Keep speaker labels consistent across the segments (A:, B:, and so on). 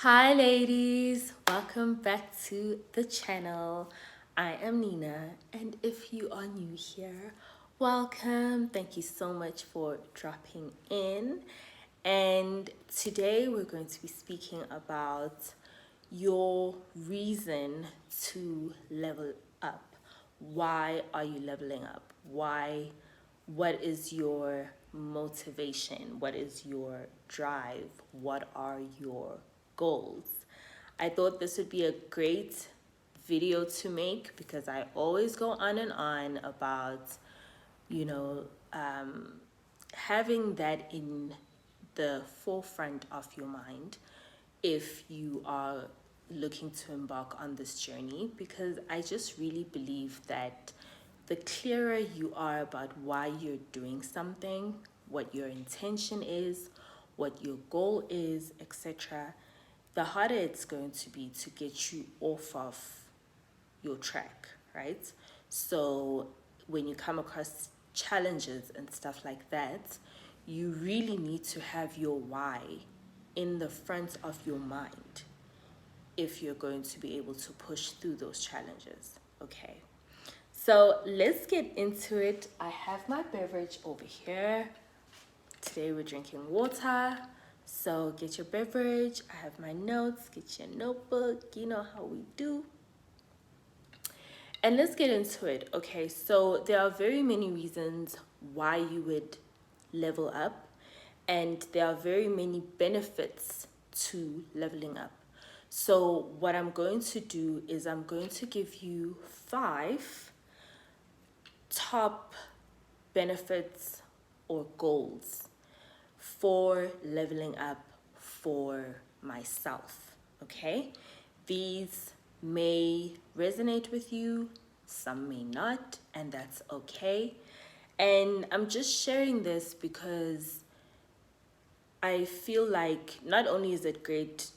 A: Hi ladies, welcome back to the channel. I am Nina, and if you are new here, welcome. Thank you so much for dropping in. And today we're going to be speaking about your reason to level up. Why are you leveling up? What is your motivation? What is your drive? What are your goals? I thought this would be a great video to make because I always go on and on about, you know, having that in the forefront of your mind if you are looking to embark on this journey, because I just really believe that the clearer you are about why you're doing something, what your intention is, what your goal is, etc., the harder it's going to be to get you off of your track, right? So when you come across challenges and stuff like that, you really need to have your why in the front of your mind if you're going to be able to push through those challenges. Okay, so let's get into it. I have my beverage over here. Today we're drinking water. So get your beverage. I have my notes. Get your notebook. You know how we do. And let's get into it. Okay, so there are very many reasons why you would level up, and there are very many benefits to leveling up. So, what I'm going to do is I'm going to give you 5 top benefits or goals for leveling up for myself. Okay, these may resonate with you, some may not, and that's okay. And I'm just sharing this because I feel like not only is it great,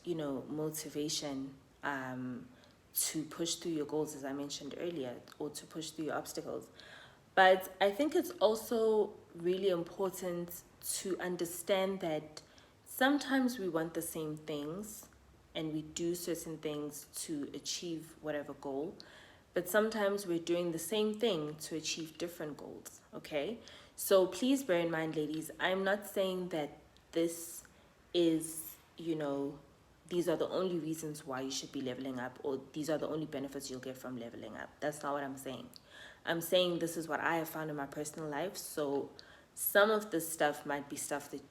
A: motivation to push through your goals, as I mentioned earlier, or to push through your obstacles, but I think it's also really important to understand that sometimes we want the same things and we do certain things to achieve whatever goal, but sometimes we're doing the same thing to achieve different goals, okay? So please bear in mind, ladies, I'm not saying that this is, these are the only reasons why you should be leveling up, or these are the only benefits you'll get from leveling up. That's not what I'm saying. I'm saying this is what I have found in my personal life. So some of this stuff might be stuff that,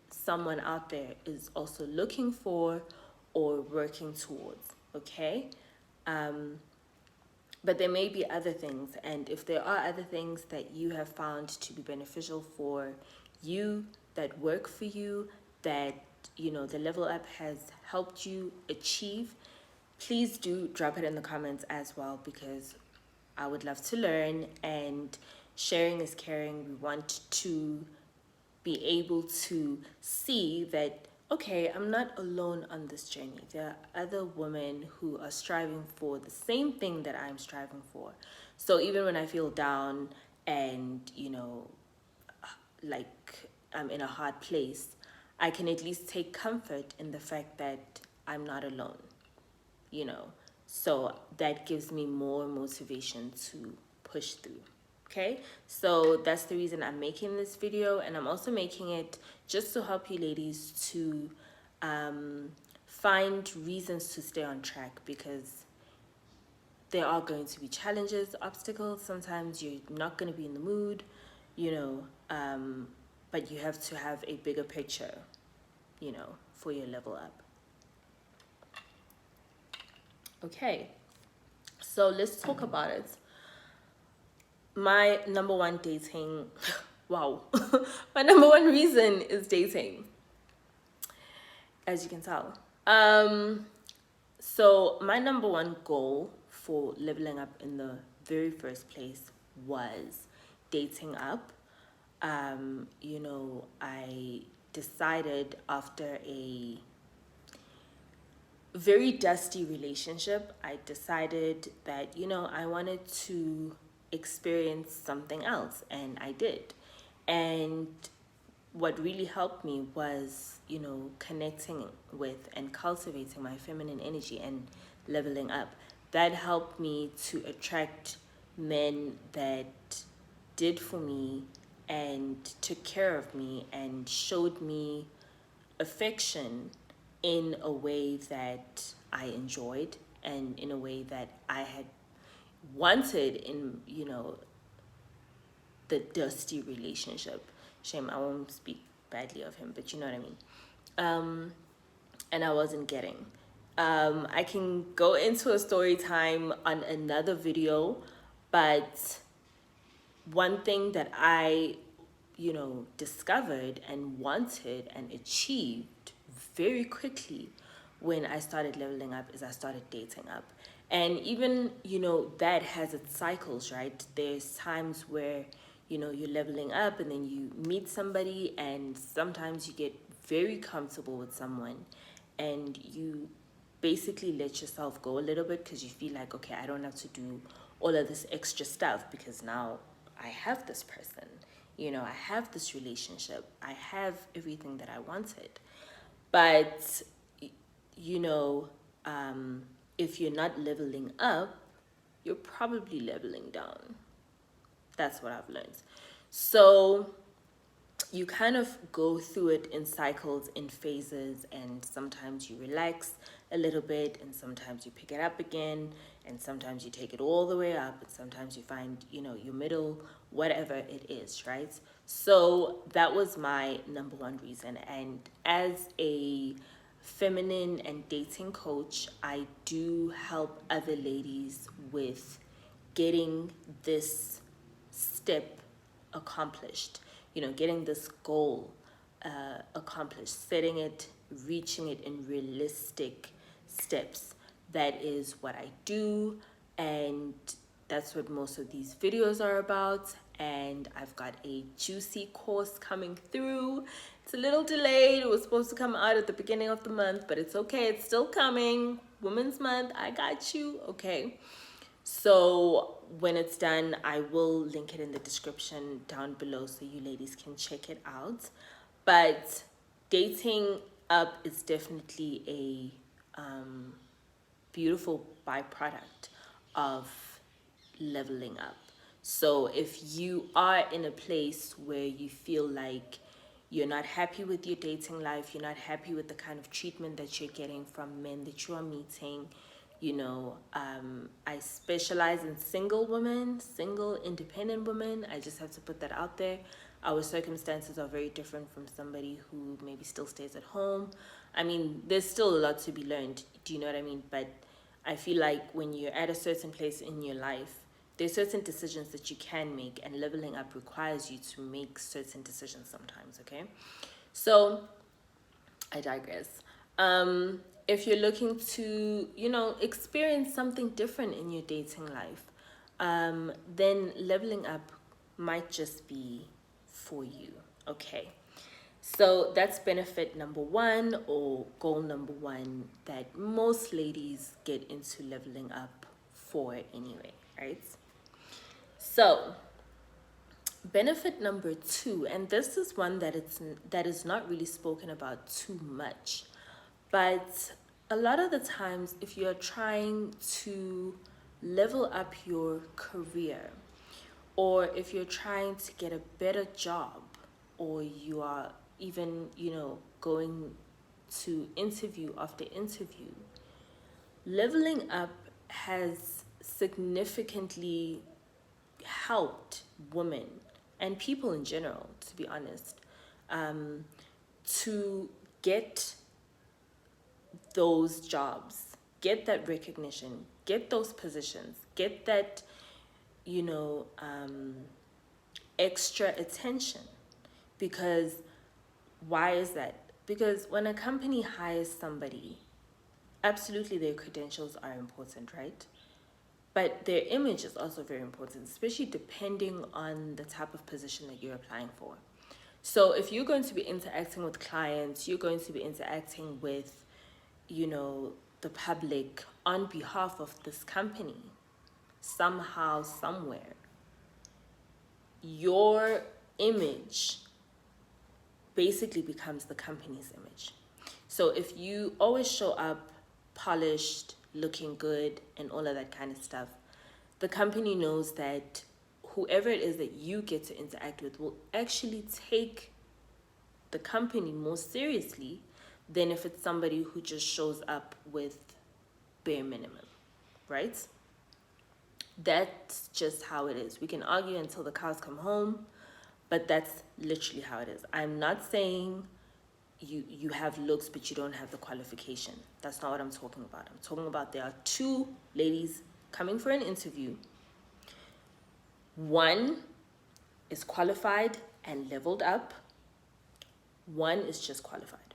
A: someone out there is also looking for or working towards, okay? But there may be other things, and if there are other things that you have found to be beneficial for you, that work for you, that the level up has helped you achieve, please do drop it in the comments as well, because I would love to learn, and sharing is caring. We want to be able to see that, okay, I'm not alone on this journey. There are other women who are striving for the same thing that I'm striving for. So even when I feel down and, like I'm in a hard place, I can at least take comfort in the fact that I'm not alone, you know. So that gives me more motivation to push through. Okay, so that's the reason I'm making this video, and I'm also making it just to help you ladies to find reasons to stay on track, because there are going to be challenges, obstacles. Sometimes you're not going to be in the mood, but you have to have a bigger picture, for your level up. Okay, so let's talk about it. My number one dating, wow, my number one reason is dating, as you can tell. So my number one goal for leveling up in the very first place was dating up. I decided after a very dusty relationship, I decided that, I wanted to experience something else, and I did. And what really helped me was, connecting with and cultivating my feminine energy and leveling up. That helped me to attract men that did for me and took care of me and showed me affection in a way that I enjoyed and in a way that I had wanted in, the dusty relationship. Shame, I won't speak badly of him, but you know what I mean. And I wasn't getting. I can go into a story time on another video, but one thing that I, discovered and wanted and achieved very quickly when I started leveling up is I started dating up. And even, that has its cycles, right? There's times where, you're leveling up and then you meet somebody and sometimes you get very comfortable with someone and you basically let yourself go a little bit because you feel like, okay, I don't have to do all of this extra stuff because now I have this person, I have this relationship, I have everything that I wanted. But, you know, if you're not leveling up, you're probably leveling down. That's what I've learned. So you kind of go through it in cycles, in phases, and sometimes you relax a little bit, and sometimes you pick it up again, and sometimes you take it all the way up, and sometimes you find, your middle, whatever it is, right? So that was my number one reason. And as a feminine and dating coach, I do help other ladies with getting this step accomplished, getting this goal accomplished, setting it, reaching it in realistic steps. That is what I do, and that's what most of these videos are about. And I've got a juicy course coming through. It's a little delayed. It was supposed to come out at the beginning of the month, but it's okay. It's still coming. Women's Month, I got you. Okay. So when it's done, I will link it in the description down below so you ladies can check it out. But dating up is definitely a beautiful byproduct of leveling up. So if you are in a place where you feel like you're not happy with your dating life, you're not happy with the kind of treatment that you're getting from men that you are meeting, I specialize in single women, single independent women. I just have to put that out there. Our circumstances are very different from somebody who maybe still stays at home. I mean, there's still a lot to be learned. Do you know what I mean? But I feel like when you're at a certain place in your life, there's certain decisions that you can make, and leveling up requires you to make certain decisions sometimes, okay? So I digress. If you're looking to, experience something different in your dating life, then leveling up might just be for you, okay? So that's benefit number one, or goal number one, that most ladies get into leveling up for anyway, right? So benefit number two, and this is one that is not really spoken about too much, but a lot of the times if you're trying to level up your career, or if you're trying to get a better job, or you are even, going to interview after interview, leveling up has significantly helped women and people in general, to be honest, to get those jobs, get that recognition, get those positions, get that, extra attention. Because why is that? Because when a company hires somebody, absolutely their credentials are important, right? But their image is also very important, especially depending on the type of position that you're applying for. So if you're going to be interacting with clients, you're going to be interacting with, the public on behalf of this company, somehow, somewhere, your image basically becomes the company's image. So if you always show up polished, looking good, and all of that kind of stuff, the company knows that whoever it is that you get to interact with will actually take the company more seriously than if it's somebody who just shows up with bare minimum, right? That's just how it is. We can argue until the cows come home, but that's literally how it is. I'm not saying you have looks but you don't have the qualification. That's not what I'm talking about. I'm talking about there are two ladies coming for an interview. One is qualified and leveled up. One is just qualified.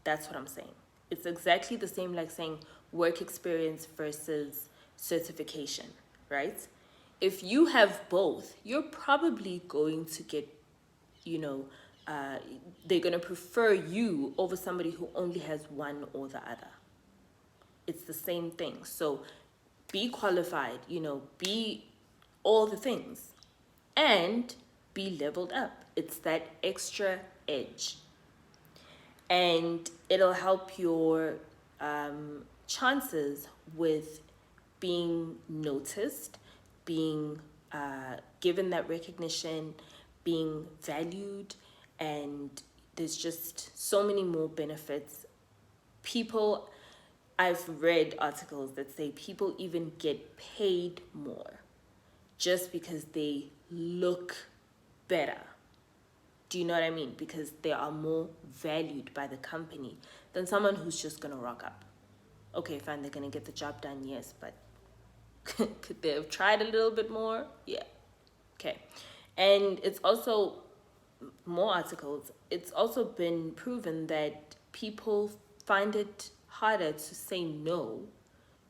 A: That's what I'm saying. It's exactly the same like saying work experience versus certification, right? If you have both, you're probably going to get, they're going to prefer you over somebody who only has one or the other. It's the same thing. So be qualified, be all the things, and be leveled up. It's that extra edge. And it'll help your chances with being noticed, being given that recognition, being valued, and there's just so many more benefits. I've read articles that say people even get paid more just because they look better. Do you know what I mean? Because they are more valued by the company than someone who's just going to rock up. Okay, fine, they're going to get the job done, yes, but could they have tried a little bit more? Yeah. Okay. And it's also, more articles, it's also been proven that people find it harder to say no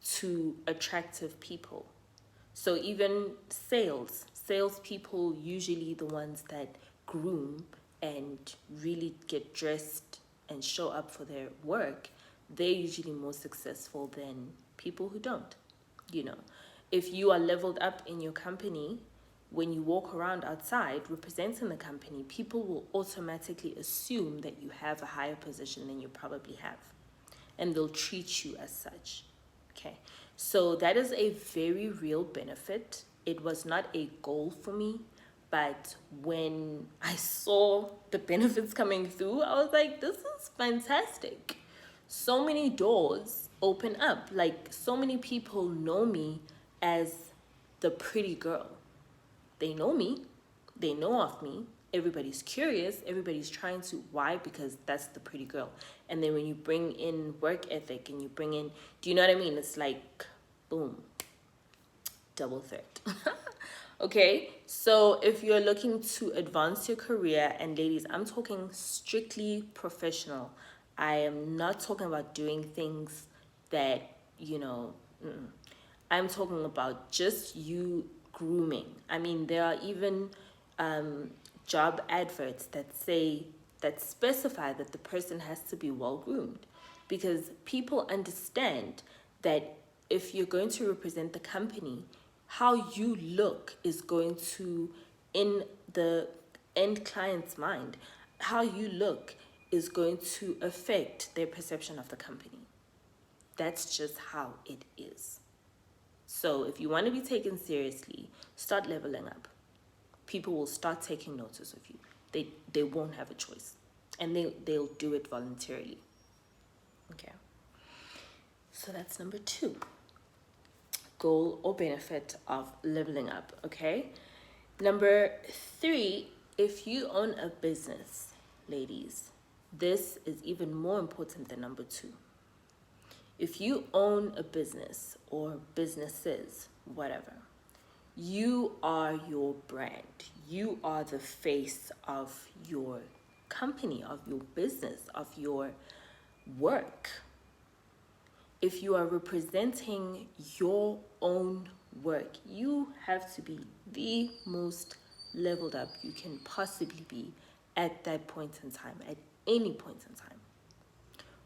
A: to attractive people. So even salespeople, usually the ones that groom and really get dressed and show up for their work, they're usually more successful than people who don't. If you are leveled up in your company, when you walk around outside representing the company, people will automatically assume that you have a higher position than you probably have, and they'll treat you as such. Okay, so that is a very real benefit. It was not a goal for me, but when I saw the benefits coming through, I was like, this is fantastic. So many doors open up. Like, so many people know me as the pretty girl. They know me. They know of me. Everybody's curious. Everybody's trying to. Why? Because that's the pretty girl. And then when you bring in work ethic and you bring in, do you know what I mean? It's like, boom, double threat. Okay, so if you're looking to advance your career, and ladies, I'm talking strictly professional. I am not talking about doing things that, I'm talking about just you grooming. I mean, there are even job adverts that specify that the person has to be well groomed, because people understand that if you're going to represent the company, how you look is going to, in the end client's mind, how you look is going to affect their perception of the company. That's just how it is. So if you want to be taken seriously, start leveling up. People will start taking notice of you. They won't have a choice, and they'll do it voluntarily. Okay. So that's number 2. Goal or benefit of leveling up. Okay. Number 3, if you own a business, ladies, this is even more important than number 2. If you own a business or businesses, whatever, you are your brand. You are the face of your company, of your business, of your work. If you are representing your own work, you have to be the most leveled up you can possibly be at that point in time, at any point in time.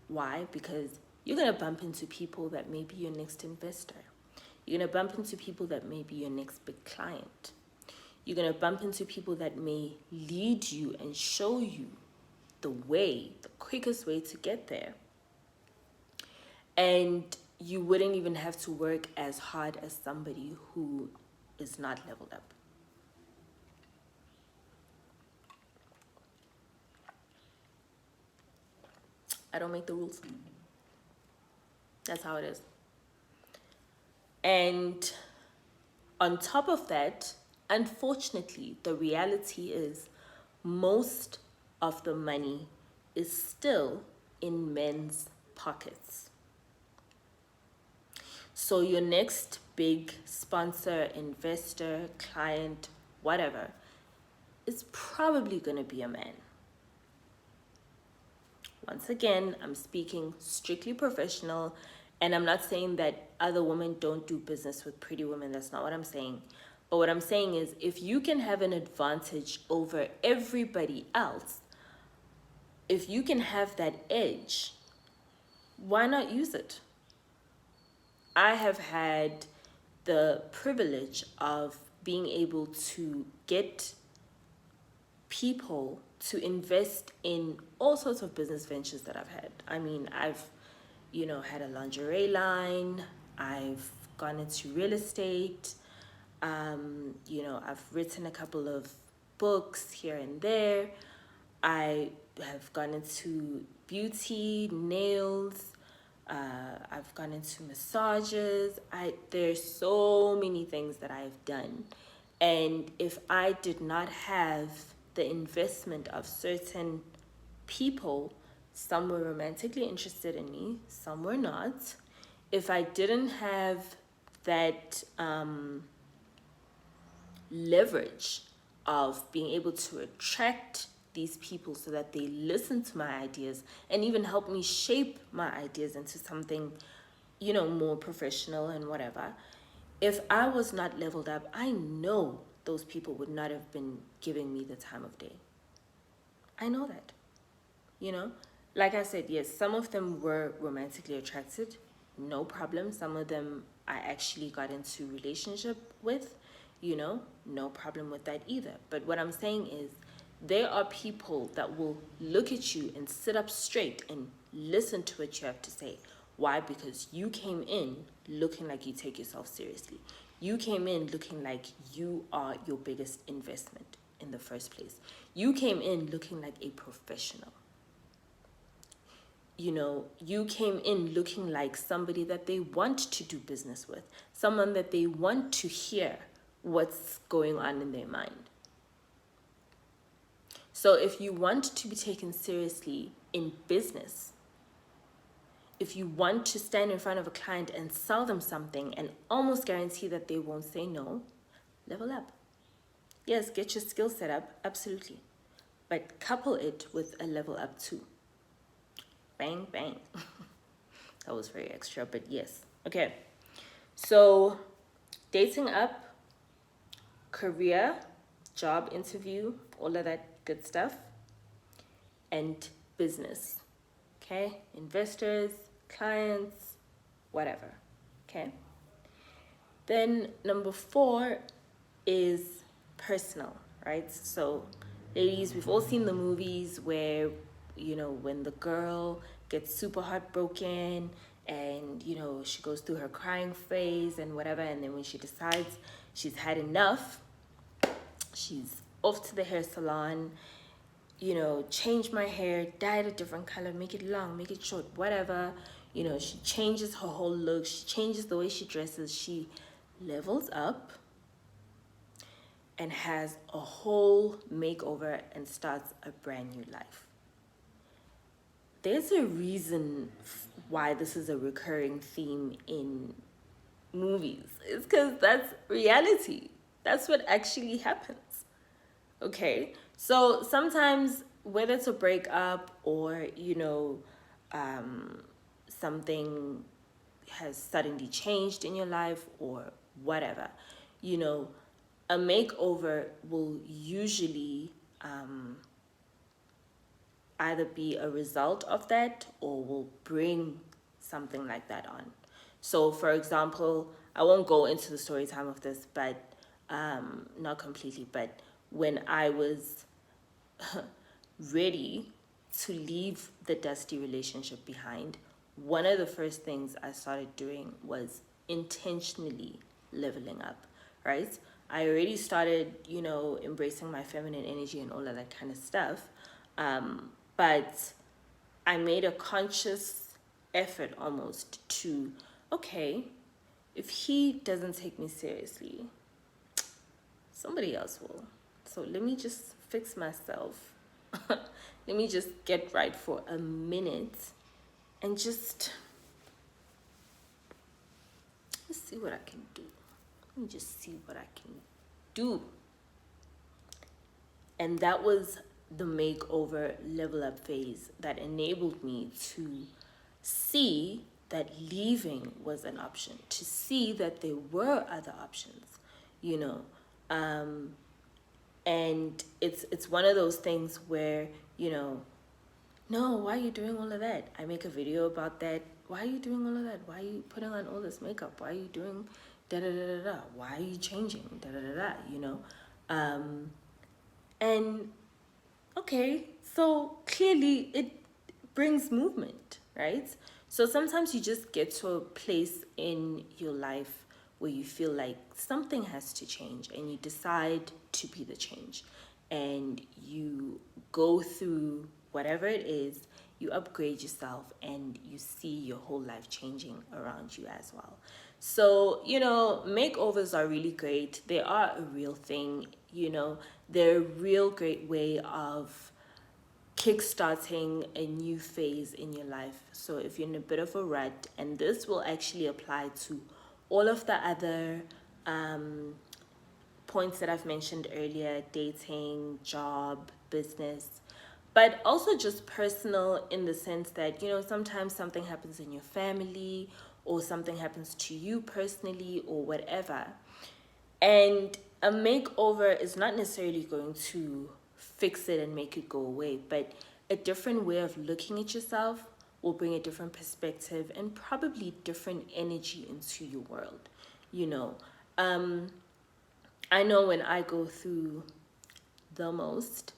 A: Why? Because you're going to bump into people that may be your next investor. You're going to bump into people that may be your next big client. You're going to bump into people that may lead you and show you the way, the quickest way to get there. And you wouldn't even have to work as hard as somebody who is not leveled up. I don't make the rules. That's how it is. And on top of that, unfortunately, the reality is most of the money is still in men's pockets. So your next big sponsor, investor, client, whatever, is probably going to be a man. Once again, I'm speaking strictly professional, and I'm not saying that other women don't do business with pretty women. That's not what I'm saying. But what I'm saying is, if you can have an advantage over everybody else, if you can have that edge, why not use it? I have had the privilege of being able to get people to invest in all sorts of business ventures that I've had. I mean, I've, had a lingerie line. I've gone into real estate. I've written a couple of books here and there. I have gone into beauty, nails. I've gone into massages. There's so many things that I've done. And if I did not have the investment of certain people, some were romantically interested in me, some were not. If I didn't have that leverage of being able to attract these people so that they listen to my ideas and even help me shape my ideas into something, more professional and whatever. If I was not leveled up, I know those people would not have been giving me the time of day. I know that, Like I said, yes, some of them were romantically attracted, no problem. Some of them I actually got into relationship with, no problem with that either. But what I'm saying is, there are people that will look at you and sit up straight and listen to what you have to say. Why? Because you came in looking like you take yourself seriously. You came in looking like you are your biggest investment in the first place. You came in looking like a professional. You came in looking like somebody that they want to do business with, someone that they want to hear what's going on in their mind. So if you want to be taken seriously in business, if you want to stand in front of a client and sell them something and almost guarantee that they won't say no, level up. Yes, get your skill set up, absolutely. But couple it with a level up too. Bang, bang. That was very extra, but yes. Okay, so dating up, career, job interview, all of that good stuff, and business. Okay, investors, clients, whatever. Okay, then number 4 is personal, right? So ladies, we've all seen the movies where, when the girl gets super heartbroken and, she goes through her crying phase and whatever, and then when she decides she's had enough, she's off to the hair salon, change my hair, dye it a different color, make it long, make it short, whatever. She changes her whole look, she changes the way she dresses, she levels up and has a whole makeover and starts a brand new life. There's a reason why this is a recurring theme in movies. It's because that's reality. That's what actually happens. Okay, so sometimes whether it's a breakup or something has suddenly changed in your life or whatever, a makeover will usually either be a result of that or will bring something like that on. So for example, I won't go into the story time of this, but not completely, but when I was ready to leave the dusty relationship behind, one of the first things I started doing was intentionally leveling up, right? I already started, embracing my feminine energy and all of that kind of stuff. But I made a conscious effort almost to, okay, if he doesn't take me seriously, somebody else will. So let me just fix myself. Let me just get right for a minute and just let's see what I can do. Let me just see what I can do. And that was the makeover level up phase that enabled me to see that leaving was an option, to see that there were other options, you know. And it's one of those things where, no, why are you doing all of that? I make a video about that. Why are you doing all of that? Why are you putting on all this makeup? Why are you doing da da da da da? Why are you changing da da da da? And okay, so clearly it brings movement, right? So sometimes you just get to a place in your life where you feel like something has to change and you decide to be the change. And you go through whatever it is, you upgrade yourself and you see your whole life changing around you as well. So, makeovers are really great. They are a real thing, they're a real great way of kickstarting a new phase in your life. So if you're in a bit of a rut, and this will actually apply to all of the other points that I've mentioned earlier: dating, job, business, but also just personal, in the sense that, sometimes something happens in your family or something happens to you personally or whatever. And a makeover is not necessarily going to fix it and make it go away, but a different way of looking at yourself will bring a different perspective and probably different energy into your world. I know when I go through the most,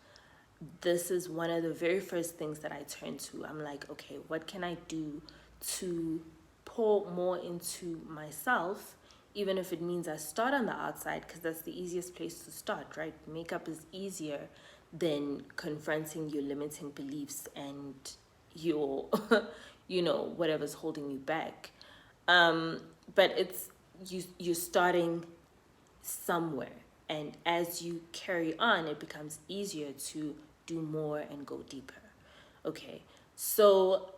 A: this is one of the very first things that I turn to. I'm like, okay, what can I do to pour more into myself, even if it means I start on the outside, because that's the easiest place to start, right? Makeup is easier than confronting your limiting beliefs and your, whatever's holding you back. But you're starting somewhere, and as you carry on, it becomes easier to do more and go deeper. Okay, so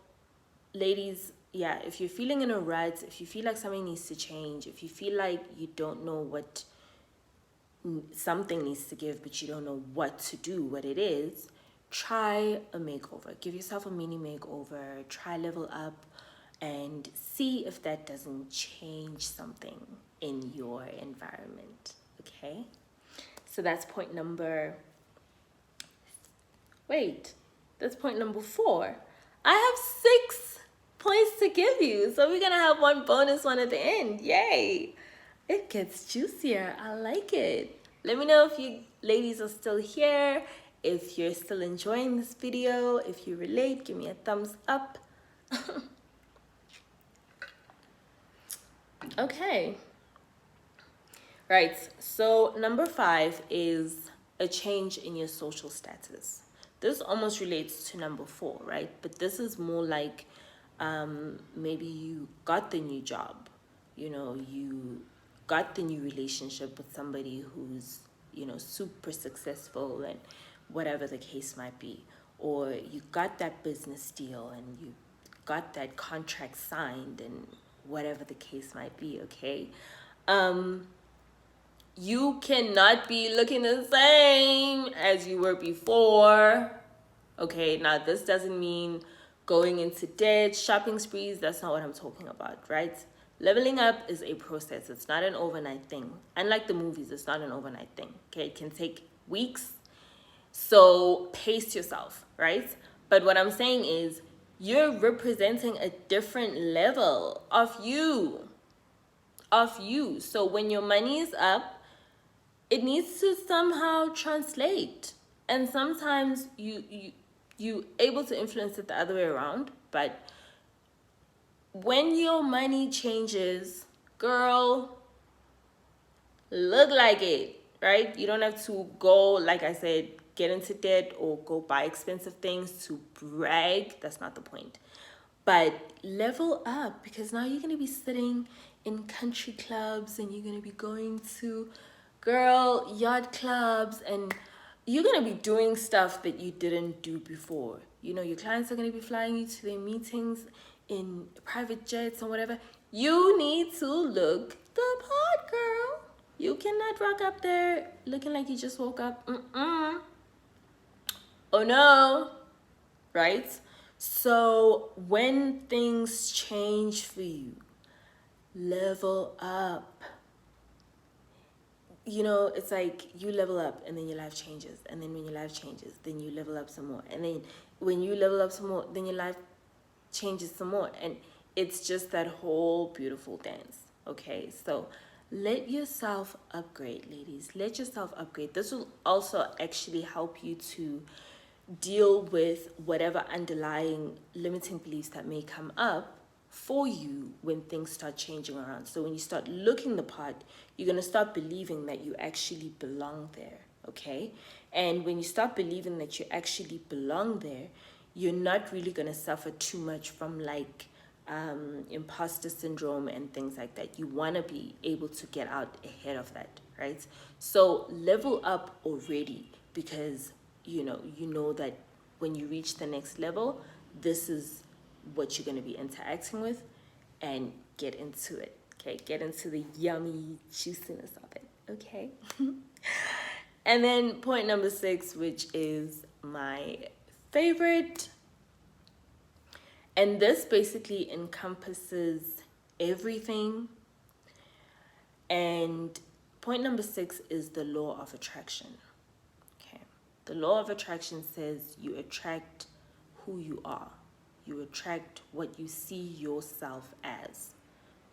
A: ladies, yeah, if you're feeling in a rut, if you feel like something needs to change, if you feel like you don't know what something needs to give, but you don't know what to do, what it is, try a makeover. Give yourself a mini makeover, try level up, and see if that doesn't change something in your environment. Okay, so that's point number that's point number 4. I have 6 points to give you, so we're gonna have one bonus one at the end. Yay, it gets juicier. I like it. Let me know if you ladies are still here, if you're still enjoying this video. If you relate, give me a thumbs up. Okay, right, so number 5 is a change in your social status. This almost relates to number 4, right? But this is more like maybe you got the new job, you got the new relationship with somebody who's, super successful, and whatever the case might be. Or you got that business deal and you got that contract signed, and whatever the case might be, okay? You cannot be looking the same as you were before. Okay, now this doesn't mean going into debt, shopping sprees. That's not what I'm talking about, right? Leveling up is a process. It's not an overnight thing. Unlike the movies, it's not an overnight thing. Okay, it can take weeks. So pace yourself, right? But what I'm saying is, you're representing a different level of you. So when your money is up, it needs to somehow translate. And sometimes you able to influence it the other way around, but when your money changes, girl, look like it, right? You don't have to go, like I said, get into debt or go buy expensive things to brag. That's not the point. But level up, because now you're going to be sitting in country clubs and you're going to be going to girl yacht clubs, and you're going to be doing stuff that you didn't do before. You know, your clients are going to be flying you to their meetings in private jets or whatever. You need to look the part, girl. You cannot rock up there looking like you just woke up. Oh no, right? So when things change for you, level up. You know, it's like you level up and then your life changes. And then when your life changes, then you level up some more. And then when you level up some more, then your life changes some more. And it's just that whole beautiful dance. Okay, so let yourself upgrade, ladies. Let yourself upgrade. This will also actually help you to deal with whatever underlying limiting beliefs that may come up for you when things start changing around. So when you start looking the part, you're going to start believing that you actually belong there, okay? And when you start believing that you actually belong there, you're not really going to suffer too much from like imposter syndrome and things like that. You want to be able to get out ahead of that, right? So level up already, because you know that when you reach the next level, this is what you're going to be interacting with, and get into it. Okay, get into the yummy juiciness of it. Okay. And then point number 6, which is my favorite, and this basically encompasses everything. And point number 6 is the law of attraction. Okay. The law of attraction says you attract who you are. You attract what you see yourself as.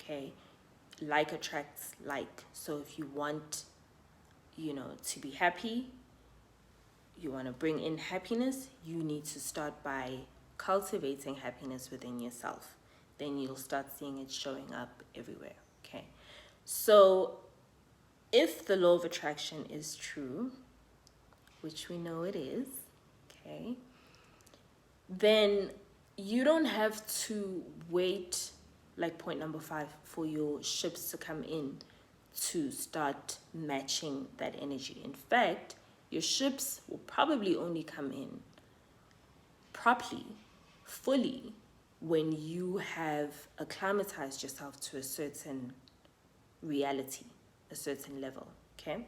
A: Okay. Like attracts like. So if you want, to be happy, you want to bring in happiness, you need to start by cultivating happiness within yourself. Then you'll start seeing it showing up everywhere. Okay. So if the law of attraction is true, which we know it is, okay, then you don't have to wait, like point number 5, for your ships to come in to start matching that energy. In fact, your ships will probably only come in properly, fully, when you have acclimatized yourself to a certain reality, a certain level, okay?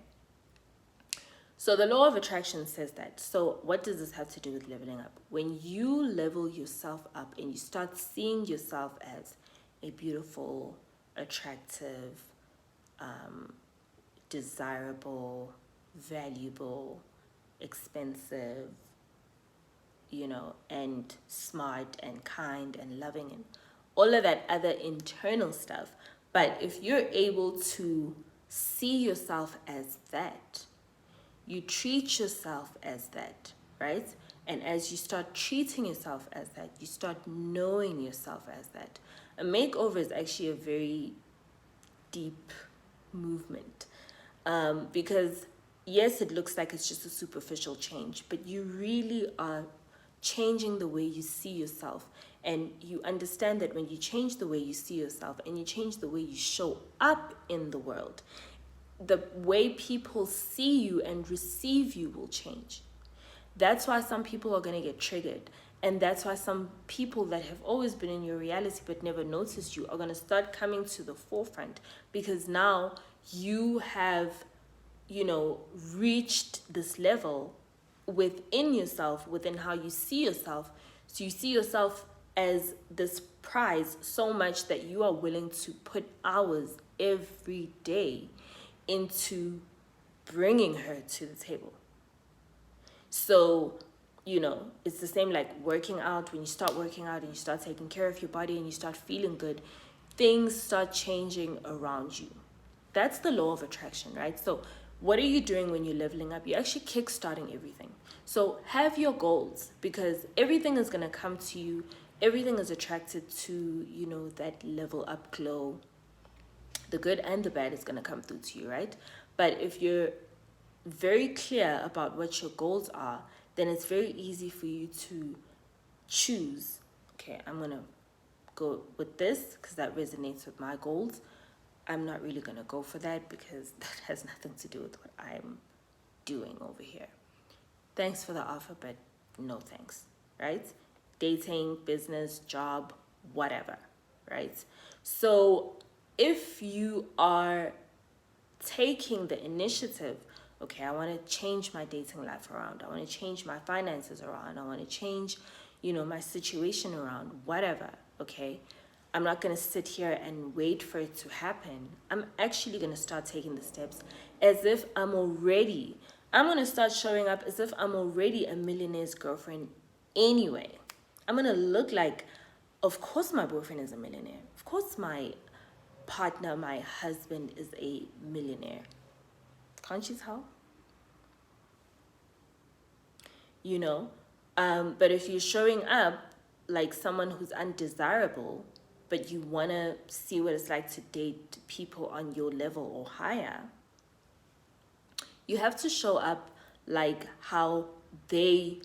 A: So the law of attraction says that. So what does this have to do with leveling up? When you level yourself up and you start seeing yourself as a beautiful, attractive, desirable, valuable, expensive, and smart and kind and loving and all of that other internal stuff. But if you're able to see yourself as that, you treat yourself as that, right? And as you start treating yourself as that, you start knowing yourself as that. A makeover is actually a very deep movement, because yes, it looks like it's just a superficial change, but you really are changing the way you see yourself. And you understand that when you change the way you see yourself and you change the way you show up in the world, the way people see you and receive you will change. That's why some people are going to get triggered. And that's why some people that have always been in your reality but never noticed you are going to start coming to the forefront, because now you have, reached this level within yourself, within how you see yourself. So you see yourself as this prize so much that you are willing to put hours every day into bringing her to the table. So, it's the same like working out. When you start working out and you start taking care of your body and you start feeling good, things start changing around you. That's the law of attraction, right? So what are you doing when you're leveling up? You're actually kickstarting everything. So have your goals, because everything is going to come to you. Everything is attracted to, that level up glow. The good and the bad is going to come through to you, right? But if you're very clear about what your goals are, then it's very easy for you to choose, okay, I'm going to go with this because that resonates with my goals. I'm not really going to go for that because that has nothing to do with what I'm doing over here. Thanks for the offer, but no thanks, right? Dating, business, job, whatever, right? So if you are taking the initiative, okay, I want to change my dating life around. I want to change my finances around. I want to change, my situation around, whatever, okay? I'm not going to sit here and wait for it to happen. I'm actually going to start taking the steps as if I'm going to start showing up as if I'm already a millionaire's girlfriend anyway. I'm going to look like, of course my boyfriend is a millionaire. Of course my partner, my husband is a millionaire. Can't you tell? But if you're showing up like someone who's undesirable, but you want to see what it's like to date people on your level or higher, you have to show up like how they,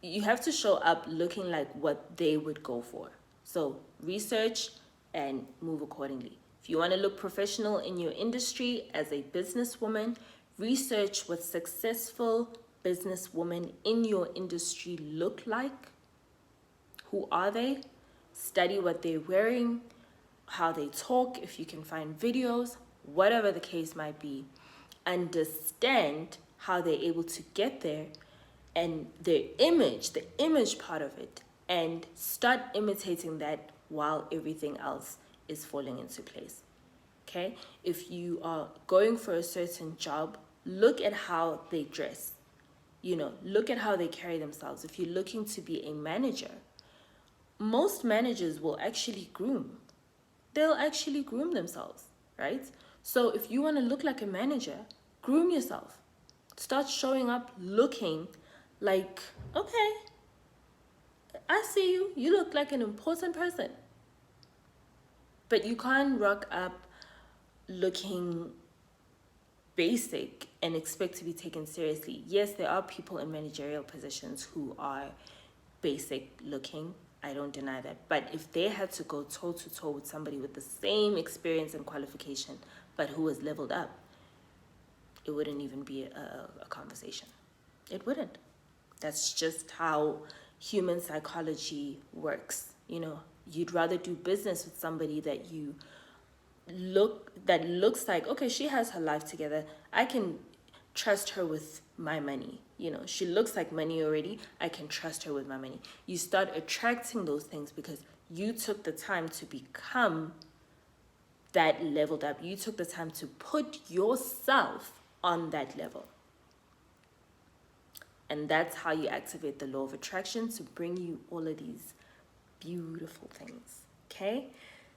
A: you have to show up looking like what they would go for. So research and move accordingly. If you want to look professional in your industry as a businesswoman, research what successful businesswomen in your industry look like. Who are they? Study what they're wearing, how they talk, if you can find videos, whatever the case might be. Understand how they're able to get there and their image, the image part of it, and start imitating that while everything else is falling into place. Okay? If you are going for a certain job, look at how they dress. Look at how they carry themselves. If you're looking to be a manager, most managers will actually groom. They'll actually groom themselves, right? So if you want to look like a manager, groom yourself. Start showing up looking like, okay, I see you. You look like an important person. But you can't rock up looking basic and expect to be taken seriously. Yes, there are people in managerial positions who are basic looking. I don't deny that. But if they had to go toe to toe with somebody with the same experience and qualification, but who was leveled up, it wouldn't even be a conversation. It wouldn't. That's just how human psychology works. You'd rather do business with somebody that looks like, okay, she has her life together. I can trust her with my money. She looks like money already. I can trust her with my money. You start attracting those things because you took the time to become that leveled up. You took the time to put yourself on that level. And that's how you activate the law of attraction to bring you all of these beautiful things. Okay?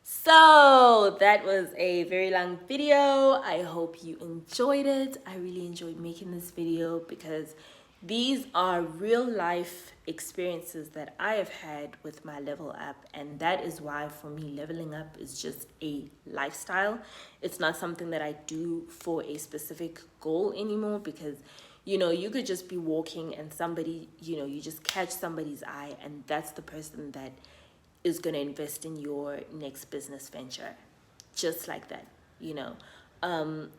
A: So that was a very long video. I hope you enjoyed it. I really enjoyed making this video because these are real life experiences that I have had with my level up, and that is why for me leveling up is just a lifestyle. It's not something that I do for a specific goal anymore, because you could just be walking and somebody, you just catch somebody's eye and that's the person that is going to invest in your next business venture, just like that.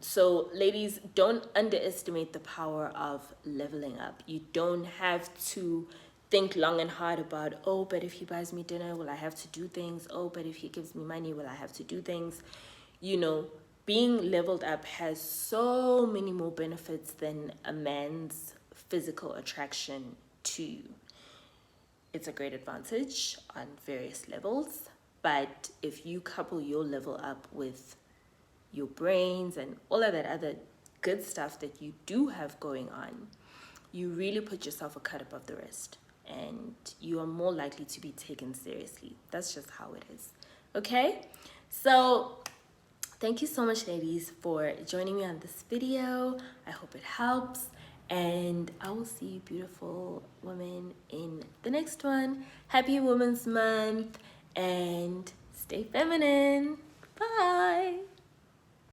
A: So ladies, don't underestimate the power of leveling up. You don't have to think long and hard about, oh, but if he buys me dinner, will I have to do things? Oh, but if he gives me money, will I have to do things? Being leveled up has so many more benefits than a man's physical attraction to you. It's a great advantage on various levels, but if you couple your level up with your brains and all of that other good stuff that you do have going on, you really put yourself a cut above the rest and you are more likely to be taken seriously. That's just how it is. Okay? So Thank you so much, ladies, for joining me on this video. I hope it helps, and I will see you beautiful women in the next one. Happy Women's Month, and stay feminine.